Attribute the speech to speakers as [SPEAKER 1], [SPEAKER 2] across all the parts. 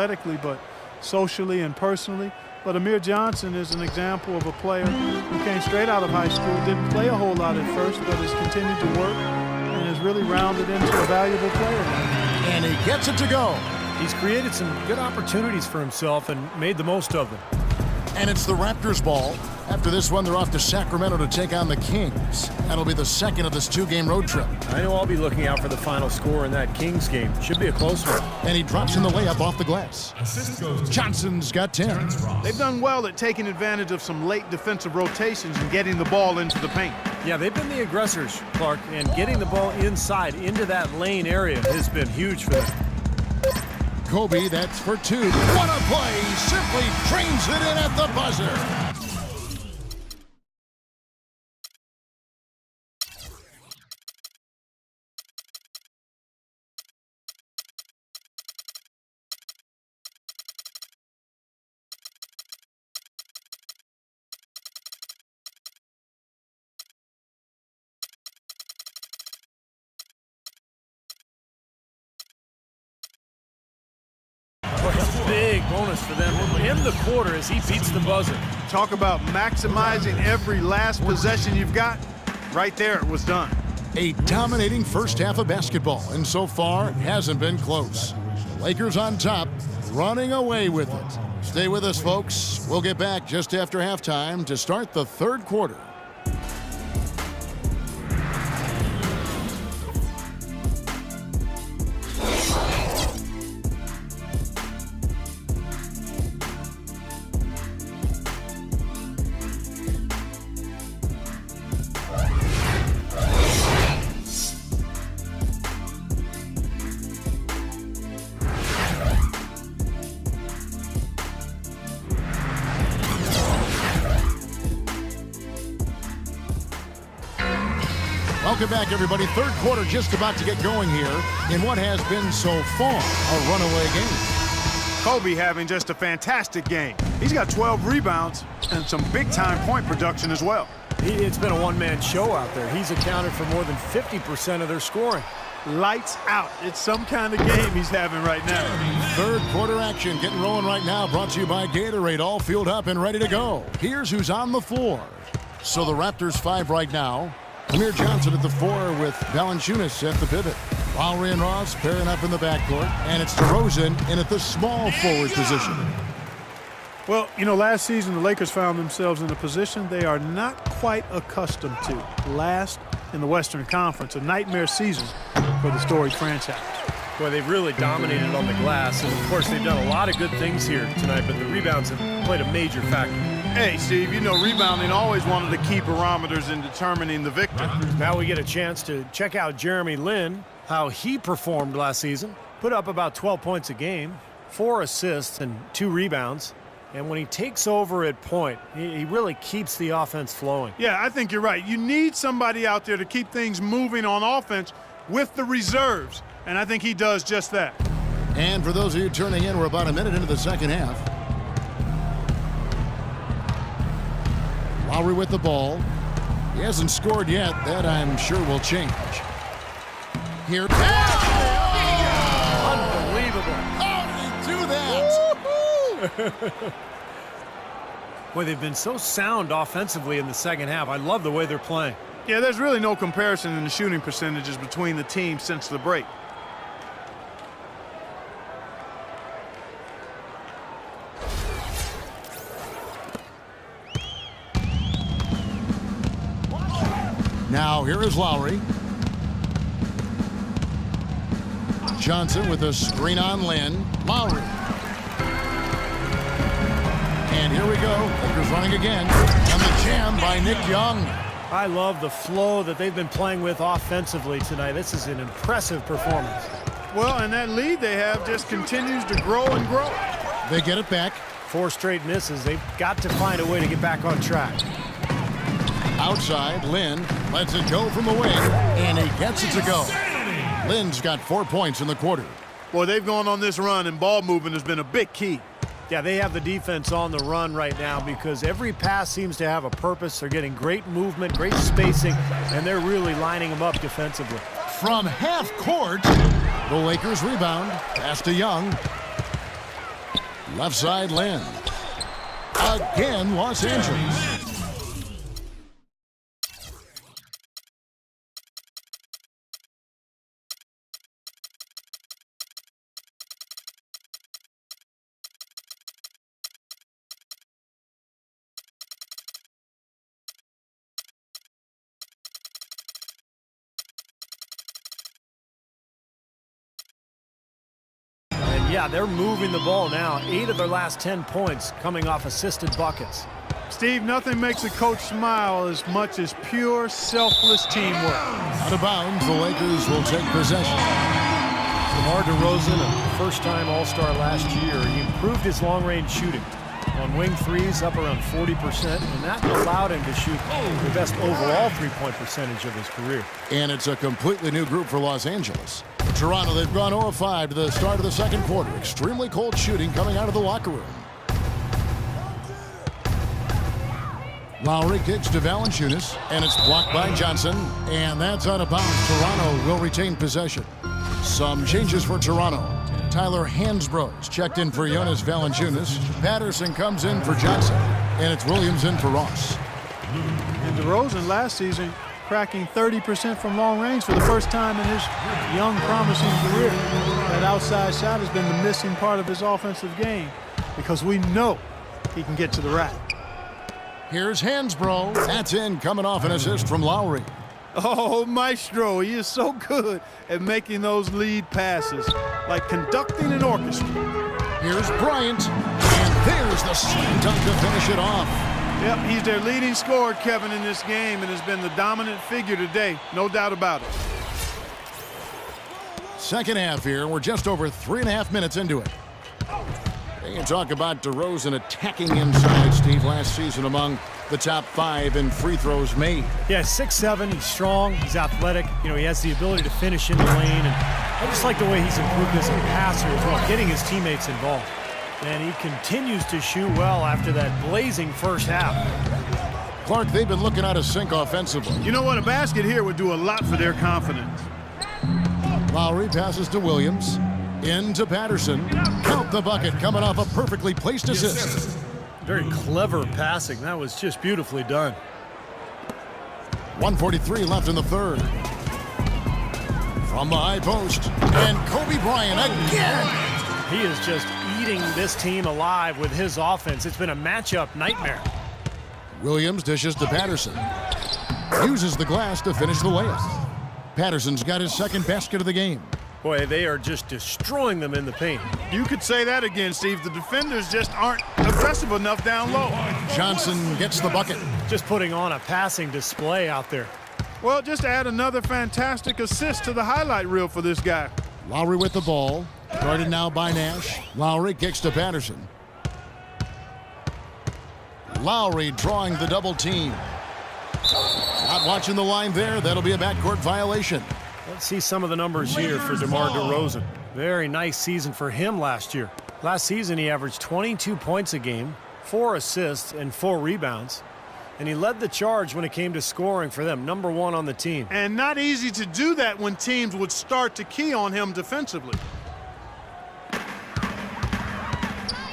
[SPEAKER 1] athletically, but socially and personally. But Amir Johnson is an example of a player who came straight out of high school, didn't play a whole lot at first, but has continued to work and has really rounded into a valuable player now.
[SPEAKER 2] And he gets it to go.
[SPEAKER 3] He's created some good opportunities for himself and made the most of them.
[SPEAKER 2] And it's the Raptors' ball. After this one, they're off to Sacramento to take on the Kings. That'll be the second of this two-game road trip.
[SPEAKER 3] I know I'll be looking out for the final score in that Kings game. Should be a close one.
[SPEAKER 2] And he drops in the layup off the glass. Johnson's got 10.
[SPEAKER 1] They've done well at taking advantage of some late defensive rotations and getting the ball into the paint.
[SPEAKER 3] Yeah, they've been the aggressors, Clark, and getting the ball inside into that lane area has been huge for them.
[SPEAKER 2] Kobe, that's for two. What a play! Simply trains it in at the buzzer.
[SPEAKER 3] Big bonus for them. In the quarter as he beats the buzzer.
[SPEAKER 1] Talk about maximizing every last possession you've got. Right there, it was done.
[SPEAKER 2] A dominating first half of basketball, and so far hasn't been close. The Lakers on top, running away with it. Stay with us, folks. We'll get back just after halftime to start the third quarter. Welcome back, everybody. Third quarter just about to get going here in what has been so far a runaway game.
[SPEAKER 1] Kobe having just a fantastic game. He's got 12 rebounds and some big-time point production as well.
[SPEAKER 3] It's been a one-man show out there. He's accounted for more than 50% of their scoring.
[SPEAKER 1] Lights out. It's some kind of game he's having right now.
[SPEAKER 2] Third quarter action getting rolling right now, brought to you by Gatorade, all fueled up and ready to go. Here's who's on the floor. So the Raptors 5 right now. Amir Johnson at the 4 with Valanciunas at the pivot. Lowry and Ross pairing up in the backcourt, and it's DeRozan in at the small forward position.
[SPEAKER 1] Well, you know, last season the Lakers found themselves in a position they are not quite accustomed to. Last in the Western Conference, a nightmare season for the storied franchise.
[SPEAKER 3] Boy, they've really dominated on the glass, and of course they've done a lot of good things here tonight, but the rebounds have played a major factor.
[SPEAKER 1] Hey, Steve, you know rebounding always one of the key barometers in determining the victor.
[SPEAKER 3] Now we get a chance to check out Jeremy Lin, how he performed last season. Put up about 12 points a game, 4 assists and 2 rebounds. And when he takes over at point, he really keeps the offense flowing.
[SPEAKER 1] Yeah, I think you're right. You need somebody out there to keep things moving on offense with the reserves. And I think he does just that.
[SPEAKER 2] And for those of you turning in, we're about a minute into the second half. Lowry with the ball. He hasn't scored yet. That, I'm sure, will change. Here.
[SPEAKER 3] Unbelievable.
[SPEAKER 2] How did he do that?
[SPEAKER 3] Boy, they've been so sound offensively in the second half. I love the way they're playing.
[SPEAKER 1] Yeah, there's really no comparison in the shooting percentages between the teams since the break.
[SPEAKER 2] Now here is Lowry. Johnson with a screen on Lin. Lowry. And here we go. Lakers running again. And the jam by Nick Young.
[SPEAKER 3] I love the flow that they've been playing with offensively tonight. This is an impressive performance.
[SPEAKER 1] Well, and that lead they have just continues to grow and grow.
[SPEAKER 2] They get it back.
[SPEAKER 3] 4 straight misses. They've got to find a way to get back on track.
[SPEAKER 2] Outside, Lin lets it go from the wing, and he gets it to go. Lin's got 4 points in the quarter.
[SPEAKER 1] Boy, they've gone on this run, and ball movement has been a big key.
[SPEAKER 3] Yeah, they have the defense on the run right now because every pass seems to have a purpose. They're getting great movement, great spacing, and they're really lining them up defensively.
[SPEAKER 2] From half court, the Lakers rebound. Pass to Young. Left side, Lynn. Again, Los Angeles.
[SPEAKER 3] Yeah, they're moving the ball now. 8 of their last 10 points coming off assisted buckets.
[SPEAKER 1] Steve, nothing makes a coach smile as much as pure, selfless teamwork.
[SPEAKER 2] Out of bounds, the Lakers will take possession.
[SPEAKER 3] DeMar DeRozan, a first-time All-Star last year, he improved his long-range shooting. On wing threes, up around 40%, and that allowed him to shoot the best overall three-point percentage of his career.
[SPEAKER 2] And it's a completely new group for Los Angeles. Toronto, they've gone 0 of 5 to the start of the second quarter. Extremely cold shooting coming out of the locker room. Lowry kicks to Valanciunas, and it's blocked by Johnson, and that's out of bounds. Toronto will retain possession. Some changes for Toronto. Tyler Hansbrough's checked in for Jonas Valanciunas. Patterson comes in for Johnson, and it's Williams in for Ross.
[SPEAKER 1] And DeRozan last season cracking 30% from long range for the first time in his young, promising career. That outside shot has been the missing part of his offensive game because we know he can get to the rack.
[SPEAKER 2] Here's Hansbrough. That's in, coming off an assist from Lowry.
[SPEAKER 1] Oh, Maestro, he is so good at making those lead passes, like conducting an orchestra.
[SPEAKER 2] Here's Bryant, and there's the slam dunk to finish it off.
[SPEAKER 1] Yep, he's their leading scorer, Kevin, in this game, and has been the dominant figure today, no doubt about it.
[SPEAKER 2] Second half here, we're just over 3.5 minutes into it. You talk about DeRozan attacking inside, Steve, last season among the top 5 in free throws made.
[SPEAKER 3] Yeah, 6'7", he's strong, he's athletic. You know, he has the ability to finish in the lane, and I just like the way he's improved as a passer as well, getting his teammates involved. And he continues to shoot well after that blazing first half.
[SPEAKER 2] Clark, they've been looking out of sync offensively.
[SPEAKER 1] You know what? A basket here would do a lot for their confidence.
[SPEAKER 2] Lowry passes to Williams. Into Patterson. Count the bucket, coming off a perfectly placed assist.
[SPEAKER 3] Very clever passing. That was just beautifully done.
[SPEAKER 2] 1:43 left in the third. From the high post. And Kobe Bryant again.
[SPEAKER 3] He is just eating this team alive with his offense. It's been a matchup nightmare.
[SPEAKER 2] Williams dishes to Patterson. Uses the glass to finish the layup. Patterson's got his second basket of the game.
[SPEAKER 3] Boy, they are just destroying them in the paint.
[SPEAKER 1] You could say that again, Steve. The defenders just aren't aggressive enough down low.
[SPEAKER 2] Johnson gets the bucket.
[SPEAKER 3] Just putting on a passing display out there.
[SPEAKER 1] Well, just add another fantastic assist to the highlight reel for this guy.
[SPEAKER 2] Lowry with the ball. Guarded now by Nash. Lowry kicks to Patterson. Lowry drawing the double team. Not watching the line there. That'll be a backcourt violation.
[SPEAKER 3] Let's see some of the numbers here for DeMar DeRozan. Very nice season for him last year. Last season, he averaged 22 points a game, 4 assists, and 4 rebounds. And he led the charge when it came to scoring for them, #1 on the team.
[SPEAKER 1] And not easy to do that when teams would start to key on him defensively.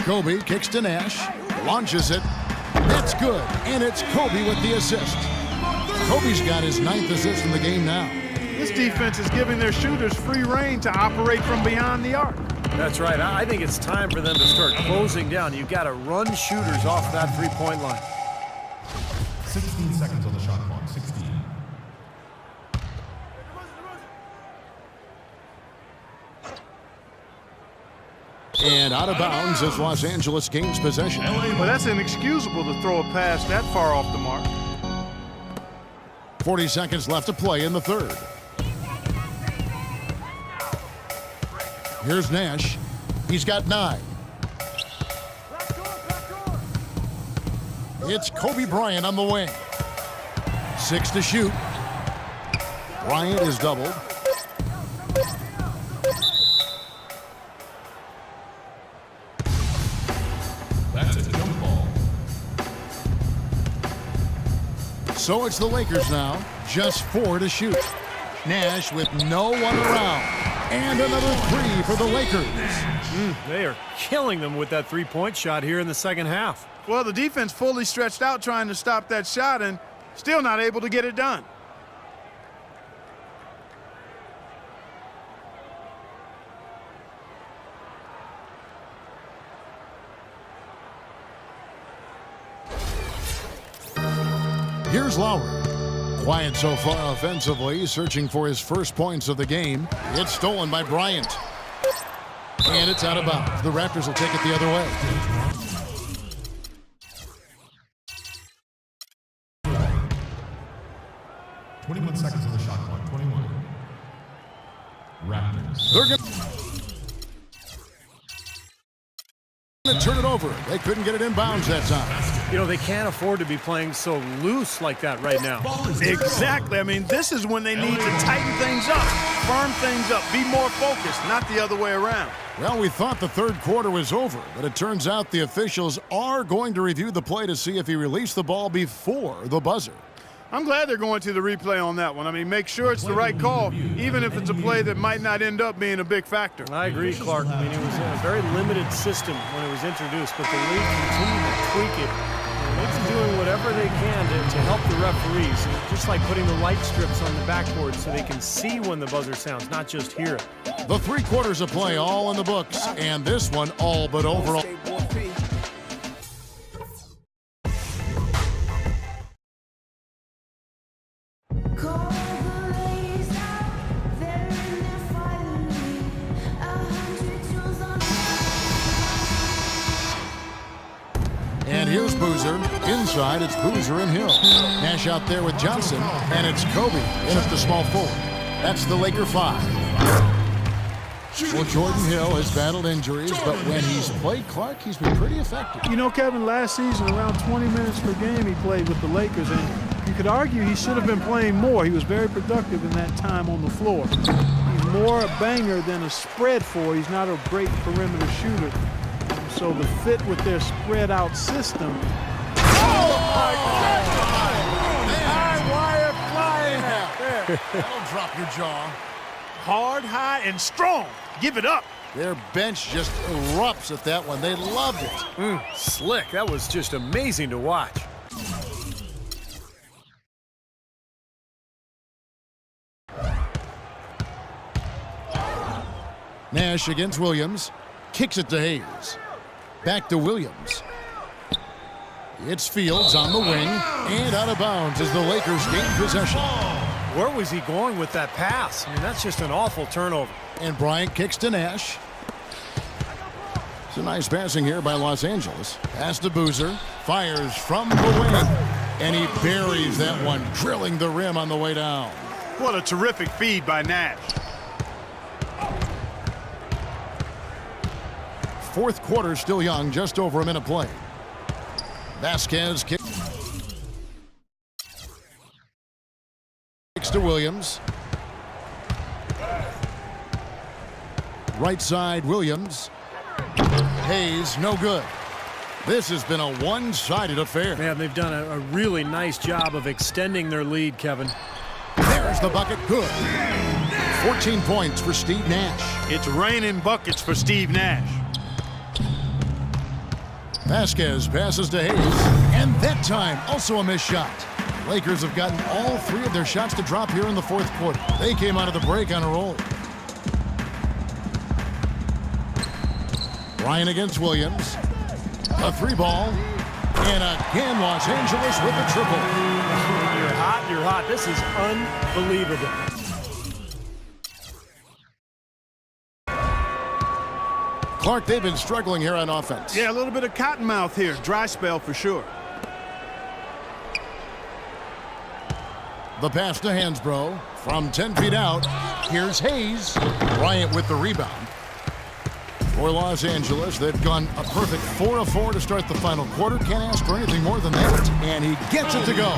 [SPEAKER 2] Kobe kicks to Nash. Launches it. That's good. And it's Kobe with the assist. Kobe's got his 9th assist in the game now.
[SPEAKER 1] This defense is giving their shooters free rein to operate from beyond the arc.
[SPEAKER 3] That's right. I think it's time for them to start closing down. You've got to run shooters off that three-point line.
[SPEAKER 4] 16 seconds on the shot clock. 16.
[SPEAKER 2] And out of bounds as Los Angeles gains possession.
[SPEAKER 1] Well, that's inexcusable to throw a pass that far off the mark.
[SPEAKER 2] 40 seconds left to play in the third. Here's Nash. He's got 9. It's Kobe Bryant on the wing. 6 to shoot. Bryant is doubled.
[SPEAKER 4] That's a jump ball.
[SPEAKER 2] So it's the Lakers now. Just 4 to shoot. Nash with no one around. And another three for the Lakers.
[SPEAKER 3] They are killing them with that three-point shot here in the second half.
[SPEAKER 1] Well, the defense fully stretched out trying to stop that shot and still not able to get it done.
[SPEAKER 2] Here's Lowry. Quiet so far offensively, searching for his first points of the game. It's stolen by Bryant. And it's out of bounds. The Raptors will take it the other way.
[SPEAKER 4] .21 seconds on the shot clock. 21. Raptors.
[SPEAKER 2] They're going to turn it over. They couldn't get it in bounds that time.
[SPEAKER 3] You know, they can't afford to be playing so loose like that right now.
[SPEAKER 1] Exactly. I mean, this is when they need to tighten things up, firm things up, be more focused, not the other way around.
[SPEAKER 2] Well, we thought the third quarter was over, but it turns out the officials are going to review the play to see if he released the ball before the buzzer.
[SPEAKER 1] I'm glad they're going to the replay on that one. I mean, make sure it's the right call, even if it's a play that might not end up being a big factor.
[SPEAKER 3] I agree, Clark. I mean, it was a very limited system when it was introduced, but the league continued to tweak it. And they've been doing whatever they can to help the referees, just like putting the light strips on the backboard so they can see when the buzzer sounds, not just hear it.
[SPEAKER 2] The 3 quarters of play all in the books, and this one all but over. And here's Boozer. Inside, it's Boozer and Hill. Nash out there with Johnson, and it's Kobe in at the small forward. That's the Laker 5. Well, Jordan Hill has battled injuries, but when he's played, Clark, he's been pretty effective.
[SPEAKER 1] You know, Kevin, last season, around 20 minutes per game he played with the Lakers, and you could argue he should have been playing more. He was very productive in that time on the floor. He's more a banger than a spread four. He's not a great perimeter shooter. So the fit with their spread-out system.
[SPEAKER 2] Oh, my God! High wire flying out there. That'll drop your jaw.
[SPEAKER 1] Hard, high, and strong. Give it up.
[SPEAKER 2] Their bench just erupts at that one. They loved it.
[SPEAKER 3] Slick. That was just amazing to watch.
[SPEAKER 2] Nash against Williams. Kicks it to Hayes. Back to Williams. It's Fields on the wing and out of bounds as the Lakers gain possession.
[SPEAKER 3] Where was he going with that pass? I mean, that's just an awful turnover.
[SPEAKER 2] And Bryant kicks to Nash. It's a nice passing here by Los Angeles. Pass to Boozer. Fires from the wing. And he buries that one, drilling the rim on the way down.
[SPEAKER 1] What a terrific feed by Nash.
[SPEAKER 2] Fourth quarter still young, just over a minute played. Vasquez kicks to Williams. Right side, Williams. Hayes, no good. This has been a one-sided affair.
[SPEAKER 3] Man, they've done a really nice job of extending their lead, Kevin.
[SPEAKER 2] There's the bucket, good. 14 points for Steve Nash.
[SPEAKER 1] It's raining buckets for Steve Nash.
[SPEAKER 2] Vasquez passes to Hayes, and that time also a missed shot. Lakers have gotten all 3 of their shots to drop here in the fourth quarter. They came out of the break on a roll. Bryant against Williams. A 3-ball. And again, Los Angeles with the triple.
[SPEAKER 3] You're hot, you're hot. This is unbelievable.
[SPEAKER 2] Clark, they've been struggling here on offense.
[SPEAKER 1] Yeah, a little bit of cottonmouth here. Dry spell for sure.
[SPEAKER 2] The pass to Hansbrough from 10 feet out. Here's Hayes. Bryant with the rebound. For Los Angeles, they've gone a perfect 4 of 4 to start the final quarter. Can't ask for anything more than that. And he gets it to go.